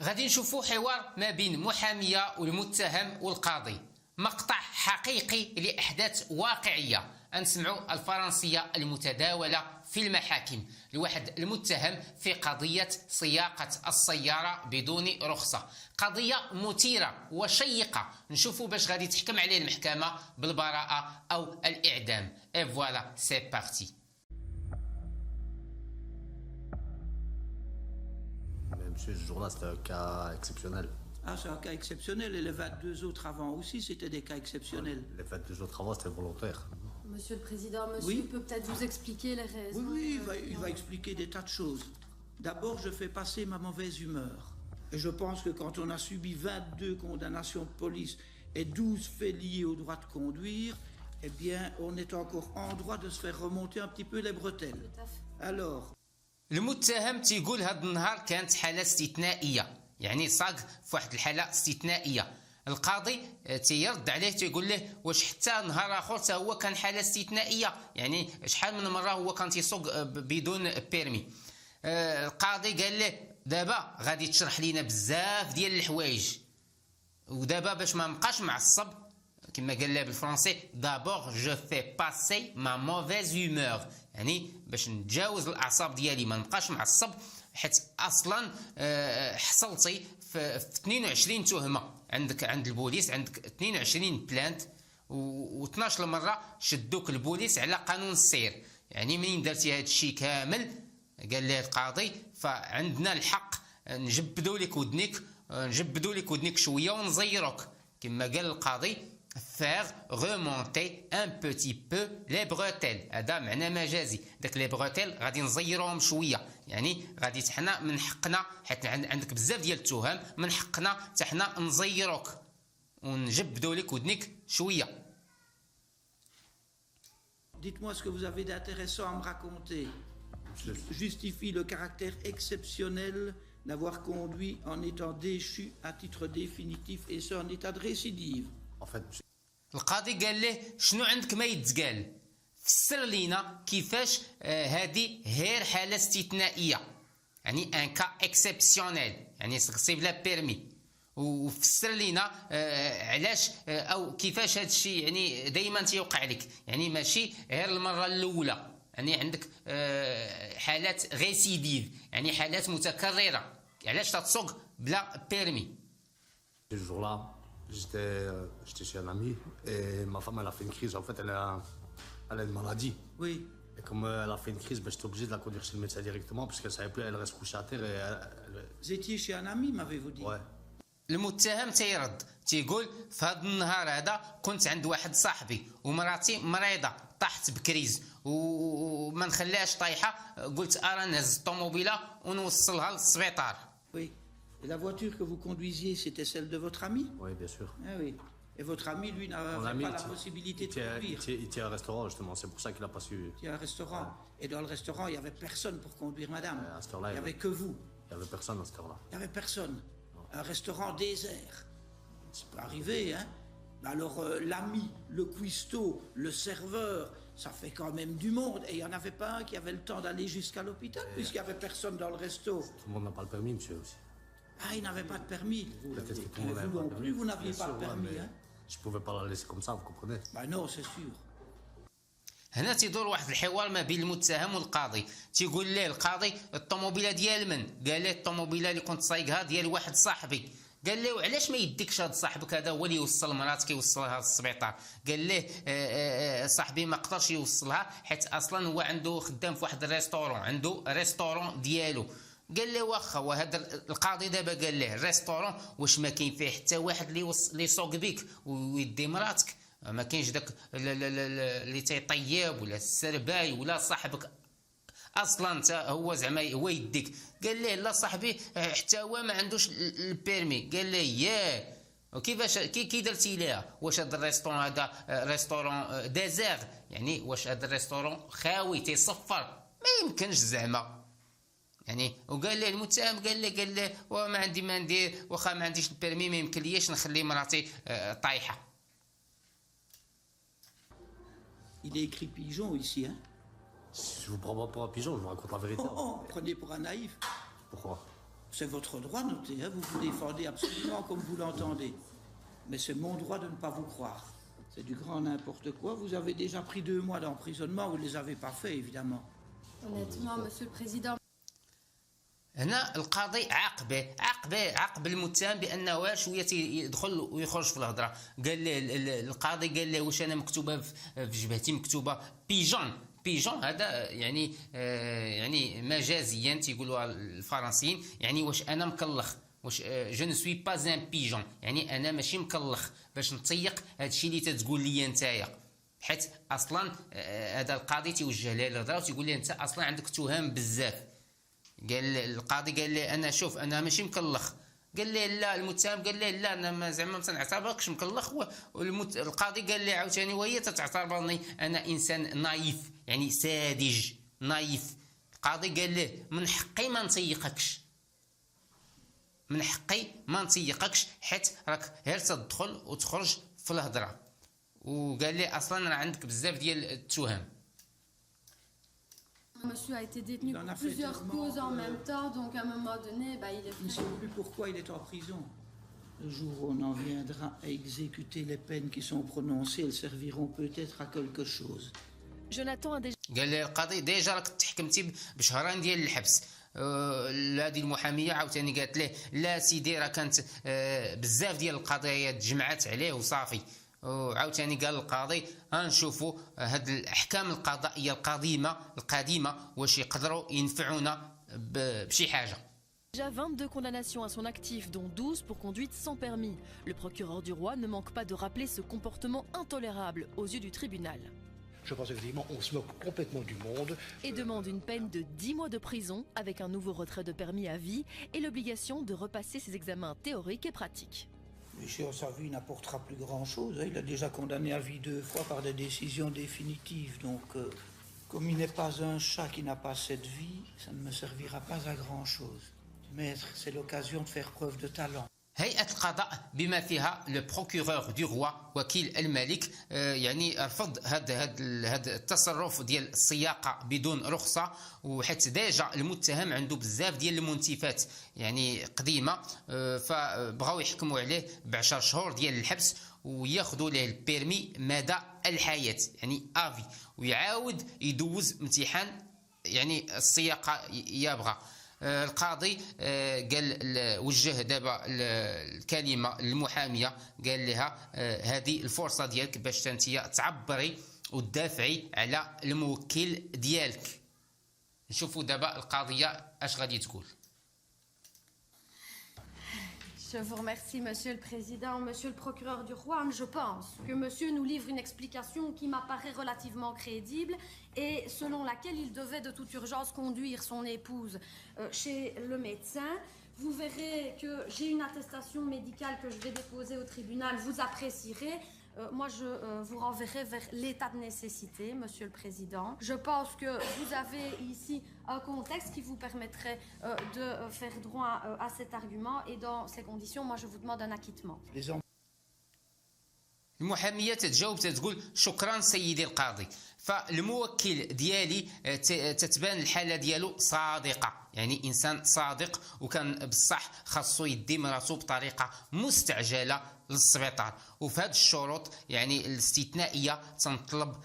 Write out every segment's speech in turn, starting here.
غادي نشوفوا حوار ما بين محامية والمتهم والقاضي، مقطع حقيقي لأحداث واقعية. نسمعوا الفرنسية المتداولة في المحاكم لواحد المتهم في قضية سياقة السيارة بدون رخصة، قضية مثيرة وشيقة. نشوفوا باش غادي تحكم عليه المحكمة بالبراءة أو الإعدام. Et voilà, c'est parti. Monsieur, ce jour-là, c'était un cas exceptionnel. Ah, c'est un cas exceptionnel. Et les 22 autres avant aussi, c'était des cas exceptionnels. Les 22 autres avant, c'était volontaire. Monsieur le Président, monsieur Oui. peut peut-être vous expliquer les raisons. Oui, il va expliquer des tas de choses. D'abord, je fais passer ma mauvaise humeur. Et je pense que quand on a subi 22 condamnations de police et 12 faits liés au droit de conduire, eh bien, on est encore en droit de se faire remonter un petit peu les bretelles. Tout à fait. Alors, المتهم تيقول هاد النهار كانت حالة استثنائية، يعني صاق في واحد الحالة استثنائية. القاضي تيرد عليه تيقول له واش حتى نهار اخر حتى هو كان حالة استثنائية، يعني شحال من مرة هو كان تيسوق بدون بيرمي. القاضي قال له دابا غادي تشرح لينا بزاف ديال الحوايج، ودابا باش ما نبقاش معصب كما قال لها بالفرنسي دابور جو في باسي ما موفيز هيومور، يعني باش نتجاوز الاعصاب ديالي ما نبقاش معصب، حيت اصلا حصلتي في 22 تهمه عند البوليس، عندك 22 بلانت و12 مره شدوك البوليس على قانون السير، يعني منين درتي هذا الشيء كامل قال له القاضي فعندنا الحق نجبدوا لك ودنيك شويه ونزيروك كما قال القاضي faire remonter un petit peu les bretelles. هذا معنى مجازي، داك لي بروتيل غادي نزيروهم شويه، يعني غادي حنا من حقنا حيت عندك بزاف ديال التهم من حقنا حتى حنا نزيروك ونجبدوا لك ودنيك شويه. dites-moi ce que vous avez d'intéressant à me raconter. Justifie le caractère exceptionnel d'avoir conduit en étant déchu à titre définitif et ce en état de récidive. En fait, monsieur, القاضي قال له شنو عندك ما يتقال، فسر لينا كيفاش هذه غير حاله استثنائيه، يعني ان كا اكسبسيونيل، يعني سي بلا بيرمي، وفسر لينا علاش او كيفاش هذا الشيء يعني دائما تيوقع لك، يعني ماشي غير المره الاولى، يعني عندك حالات غيسيديف، يعني حالات متكرره، علاش تتسوق بلا بيرمي. ce jour-là, j'étais chez un ami et ma femme, elle a fait une crise. En fait, elle a une maladie. Oui. Et comme elle a fait une crise, ben, j'étais obligé de la conduire chez le médecin directement parce qu'elle savait plus, elle reste couchée à terre et Vous étiez chez un ami, m'avez-vous dit? Ouais. المتهم تيرد تيقول في هذا النهار هذا كنت عند واحد صاحبي ومراتي مريضه طاحت بكريز وما نخليهاش طايحه، قلت ارا نهز الطوموبيله ونوصلها للسبيطار. Oui. Et la voiture que vous conduisiez, c'était celle de votre ami? Oui, bien sûr. Ah oui. Et votre ami, lui, Mon n'avait ami, pas la possibilité de conduire. il tient un restaurant justement, c'est pour ça qu'il a pas su. Il y a un restaurant. Et dans le restaurant, il n'y avait personne pour conduire madame. À cette heure-là, Il n'y avait que vous. Il y avait personne à cette heure-là. Il n'y avait personne. Un restaurant désert. Ça peut arriver, hein. Mais alors, l'ami, le cuistot, le serveur, ça fait quand même du monde. Et il n'y en avait pas un qui avait le temps d'aller jusqu'à l'hôpital, puisqu'il n'y avait personne dans le resto. Tout le monde n'a pas le permis, monsieur aussi. Ah, il n'avait pas de permis. Peut-être que tout le Et monde n'avait vous pas non de plus, permis. vous n'aviez Bien pas sûr, de ouais, permis, mais hein. Je pouvais pas la laisser comme ça, vous comprenez? Bah non, c'est sûr. هنا تيدور واحد الحوار ما بين المتهم والقاضي، تيقول ليه القاضي الطوموبيله ديال من؟ قال ليه الطوموبيله اللي كنت سايقها ديال واحد صاحبي. قال له علاش ما يديكش هذا صاحبك هذا هو اللي يوصل مراتك يوصلها للسبيطار؟ قال ليه صاحبي ما قدرش يوصلها حيت اصلا هو عنده خدام في واحد الريستورون، عنده ريستورون ديالو. قال له واخا، وهذا القاضي دابا قال له الريستورون واش ما كاين فيه حتى واحد اللي يسوق بيك ويدي مراتك؟ ما كاينش داك اللي تيطيب ولا السرباي ولا صاحبك اصلا هو زعما هو يديك. قال ليه لا صاحبي حتى هو ما عندوش البيرمي. قال ليه ياه وكيفاش كي درتي ليها؟ واش هذا الريستورون هذا ريستورون ديزير؟ يعني واش هذا الريستورون خاوي تيصفر؟ ما يمكنش زعما يعني. وقال ليه المتهم قال له وما عندي ما ندير، واخا ما عنديش البيرمي ما يمكن ليش نخلي مراتي طايحه. Il est écrit pigeon ici, hein. Si je vous prends pas pour un pigeon, je vous raconte la vérité. Oh, prenez pour un naïf. Pourquoi? C'est votre droit, notez, hein, vous vous défendez absolument comme vous l'entendez. Mais c'est mon droit de ne pas vous croire. C'est du grand n'importe quoi. Vous avez déjà pris 2 mois d'emprisonnement, vous ne les avez pas faits, évidemment. Honnêtement, Monsieur le Président. هنا القاضي عاقب المتهم بانه شويه يدخل ويخرج في الهضره. قال له القاضي قال له واش انا مكتوبه في جبهتي مكتوبه بيجون هذا يعني مجازيا تيقولوها الفرنسيين، يعني واش انا مكلخ، واش جو نو سوي با ان بيجون، يعني انا ماشي مكلخ باش نطيق هذا الشيء اللي تتقول لي نتايا. حيت اصلا هذا القاضي تيوجه له الهضره وتيقول له انت اصلا عندك تهم بزاف. قال القاضي قال لي انا شوف انا ماشي مكلخ. قال لي لا، المتهم قال لي لا انا زعما ما تنعتبركش مكلخ. القاضي قال لي عاوتاني وهي تتعتبرني انا انسان نايف، يعني ساذج نايف. القاضي قال له من حقي ما نتيقكش حيت راك غير تدخل وتخرج في الهضره. وقال لي اصلا راه عندك بزاف ديال التهم. Monsieur a été détenu pour plusieurs causes en même temps, donc à un moment donné, il est... Je ne sais plus pourquoi il est en prison. Le jour où on en viendra à exécuter les peines qui sont prononcées, elles serviront peut-être à quelque chose. Jonathan a déjà... قال لي القاضي ديجا راك تحكمتي بشهرين ديال الحبس. هذه المحاميه عاوتاني قالت له لا سيدي راه كانت بزاف ديال القضايا تجمعات عليه وصافي. وعاوتاني قال القاضي غنشوفوا هاد الاحكام القضائيه القديمه واش يقدروا ينفعونا بشي حاجه. Déjà 22 condamnations à son actif, dont 12 pour conduite sans permis. Le procureur du roi ne manque pas de rappeler ce comportement intolérable aux yeux du tribunal. Je pense effectivement qu'on se moque complètement du monde. Et demande une peine de 10 mois de prison avec un nouveau retrait de permis à vie et l'obligation de repasser ses examens théoriques et pratiques. Monsieur, sa vie n'apportera plus grand-chose. Il a déjà condamné à vie 2 fois par des décisions définitives. Donc, comme il n'est pas un chat qui n'a pas cette vie, ça ne me servira pas à grand-chose. Maître, c'est l'occasion de faire preuve de talent. هيئة القضاء بما فيها لو بروكورور دو روا وكيل الملك يعني رفض هذا التصرف ديال السياقه بدون رخصه، وحيت ديجا المتهم عنده بزاف ديال المنتفات يعني قديمه، فبغاو يحكموا عليه ب10 شهور ديال الحبس وياخذوا ليه البيرمي مدى الحياه يعني افي، ويعاود يدوز امتحان يعني السياقه يبغى. القاضي قال وجه دابا الكلمه للمحاميه، قال لها هذه الفرصه ديالك باش انت تعبري وتدافعي على الموكل ديالك. نشوفوا دابا القاضيه اش غادي تقول. Je vous remercie, Monsieur le Président. Monsieur le procureur du roi, je pense que Monsieur nous livre une explication qui m'apparaît relativement crédible et selon laquelle il devait de toute urgence conduire son épouse chez le médecin. Vous verrez que j'ai une attestation médicale que je vais déposer au tribunal. Vous apprécierez. Moi, je vous renverrai vers l'état de nécessité, Monsieur le Président. Je pense que vous avez ici un contexte qui vous permettrait de faire droit à cet argument. Et dans ces conditions, moi, je vous demande un acquittement. المحاميه تتجاوب تتقول شكرا سيدي القاضي. فالموكل ديالي تتبان الحاله ديالو صادقه، يعني انسان صادق، وكان بصح خاصو يدي مراتو بطريقه مستعجله للسبيطار. وفي هذه الشروط يعني الاستثنائيه تنطلب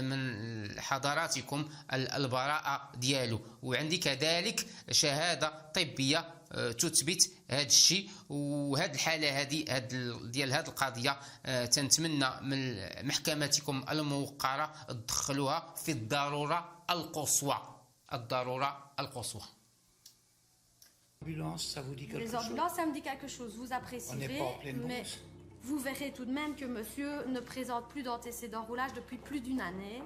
من حضراتكم البراءه ديالو، وعندي كذلك شهاده طبيه تثبت هذا الشيء. وهذه الحاله هذه ديال هذه القضيه تنتمنى من محكمتكم الموقره تدخلوها في الضروره القصوى. Ça vous dit quelque Les chose? ambulances, ça me dit quelque chose. Vous apprécierez, mais vous verrez tout de même que Monsieur ne présente plus d'antécédents roulage depuis plus d'une année.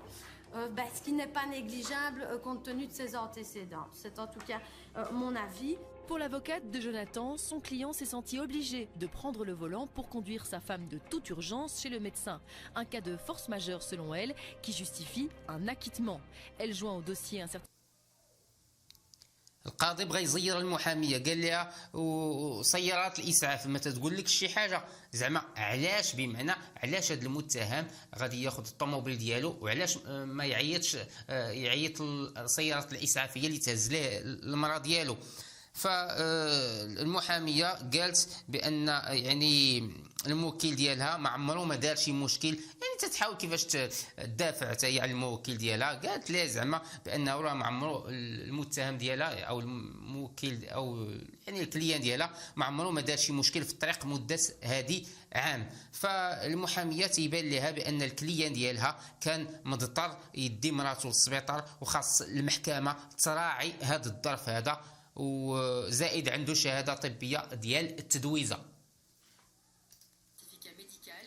Ce qui n'est pas négligeable compte tenu de ses antécédents. C'est en tout cas mon avis. Pour l'avocate de Jonathan, son client s'est senti obligé de prendre le volant pour conduire sa femme de toute urgence chez le médecin. Un cas de force majeure selon elle qui justifie un acquittement. Elle joint au dossier un certain... القاضي بغى يزير المحاميه، قال لها وسيارات الاسعاف ما تقول لك شي حاجه، زعما علاش بمعنى علاش هذا المتهم غادي ياخذ الطوموبيل ديالو، وعلاش ما يعيط السيارات الاسعافيه اللي تهز ليه المراه ديالو. فالمحاميه قالت بان يعني الموكل ديالها ما عمره ما دار شي مشكل، يعني تتحاول كيفاش تدافع حتى هي على الموكل ديالها. قالت ليه زعما بانه راه ما عمره المتهم ديالها او الموكل او يعني الكليان ديالها ما عمره ما دار شي مشكل في الطريق مده هذه عام. فالمحاميه تيبان لها بان الكليان ديالها كان مضطر يدي مراته للسبيطار، وخاص المحكمه تراعي هذا الظرف هذا، وزائد عنده شهاده طبيه ديال التدويزه.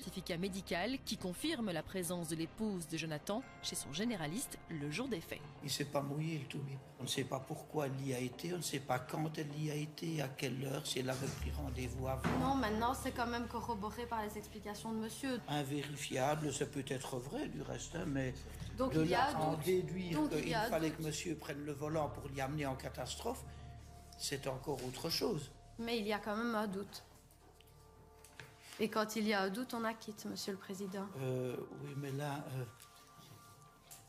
Certificat médical qui confirme la présence de l'épouse de Jonathan chez son généraliste le jour des faits. Il ne s'est pas mouillé le Toubib. On ne sait pas pourquoi elle y a été, on ne sait pas quand elle y a été, à quelle heure, si elle avait pris rendez-vous avant. Non, maintenant c'est quand même corroboré par les explications de monsieur. Invérifiable, ça peut être vrai du reste, hein, mais Donc de il y a là en doute. déduire Donc, il qu'il y a fallait doute. que monsieur prenne le volant pour l'y amener en catastrophe, c'est encore autre chose. Mais il y a quand même un doute. Et quand il y a un doute, on acquitte, monsieur le président. Oui, mais là,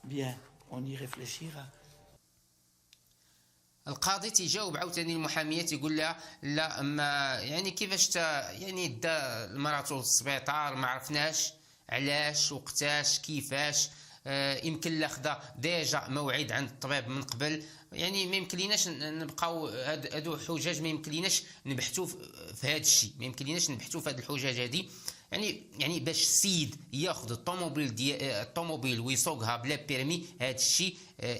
bien, on y réfléchira. القاضي تيجاوب عاوتاني المحاميه تيقول لها لا ما يعني كيفاش يعني دا مراته للسبيطار ما عرفناش علاش وقتاش كيفاش، يمكن لاخذه ديجا موعد عند الطبيب من قبل، يعني ما يمكنليناش نبقاو هادو حجاج، ما يمكنليناش نبحثوا في هذا الشيء، ما يمكنليناش نبحثوا في هذه الحجاج هذه. يعني باش السيد ياخذ الطوموبيل ويسوقها بلا بيرمي، هذا الشيء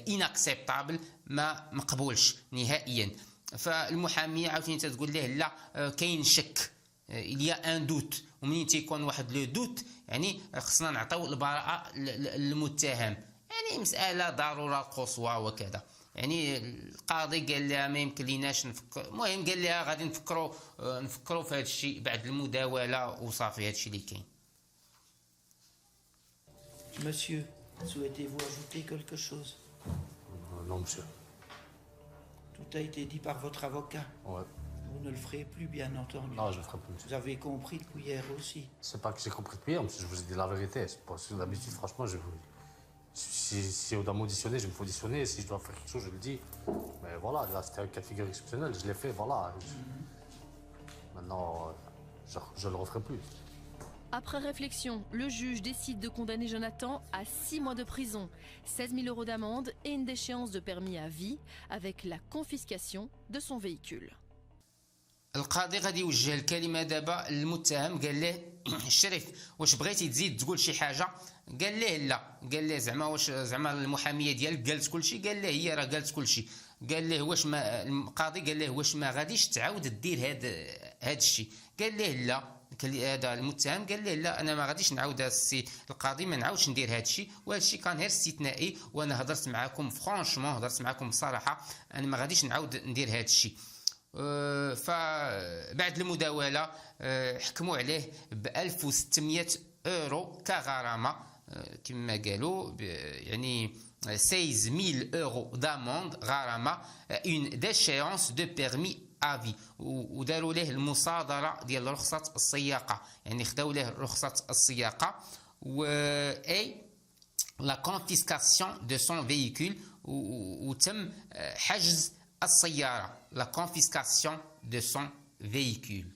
اناكسبتابل، ما مقبولش نهائيا. فالمحاميه عاوتاني تقول له لا كاين شك، اليا ان دوت، ومنين تيكون واحد لو دوت يعني خصنا نعطيو البراءه للمتهم، يعني مساله ضروره قصوى وكذا. يعني القاضي قال لها ما يمكن ليناش نفكر، المهم قال لها غادي نفكروا في هذا الشيء بعد المداوله وصافي، هذا الشيء اللي كاين. Monsieur, souhaitez-vous ajouter quelque chose? Non, monsieur. Tout a été dit par votre avocat. Ouais. Vous ne le ferez plus, bien entendu. Non, je ne le ferai plus, monsieur. Vous avez compris depuis hier aussi. C'est pas que j'ai compris depuis hier, monsieur, je vous ai dit la vérité. C'est pas d'habitude, franchement, si on doit m'auditionner, je vais me fais auditionner. Si je dois faire quelque chose, je le dis. Mais voilà, là, c'était un cas de figure exceptionnel. Je l'ai fait, voilà. Maintenant, je ne le referai plus. Après réflexion, le juge décide de condamner Jonathan à 6 mois de prison, 16 000 € d'amende et une déchéance de permis à vie avec la confiscation de son véhicule. القاضي غادي يوجه الكلمه دابا للمتهم، قال له الشريف واش بغيتي تزيد تقول شي حاجه؟ قال له لا. قال له زعما واش زعما المحاميه ديالك قالت كل شيء؟ قال له هي راه قالت كل شيء. قال له واش ما القاضي قال له واش ما غاديش تعاود دير هذا الشيء؟ قال له لا. هذا المتهم قال له لا انا ما غاديش نعاود السي القاضي ما نعاودش ندير هذا الشيء، وهذا الشيء كان غير استثنائي، وانا هضرت معكم فرانشمون، هضرت معكم بصراحه، انا ما غاديش نعاود ندير هذا الشيء. فبعد المداولة حكموا عليه ب 1600 € كغرامة كما قالوا، يعني 16 000 € d'amende غرامة، une déchéance de permis à vie، وداروا له المصادرة ديال رخصة السياقة، يعني خداو له رخصة السياقة، اي la confiscation de son véhicule، وتم حجز السيارة، la confiscation de son véhicule.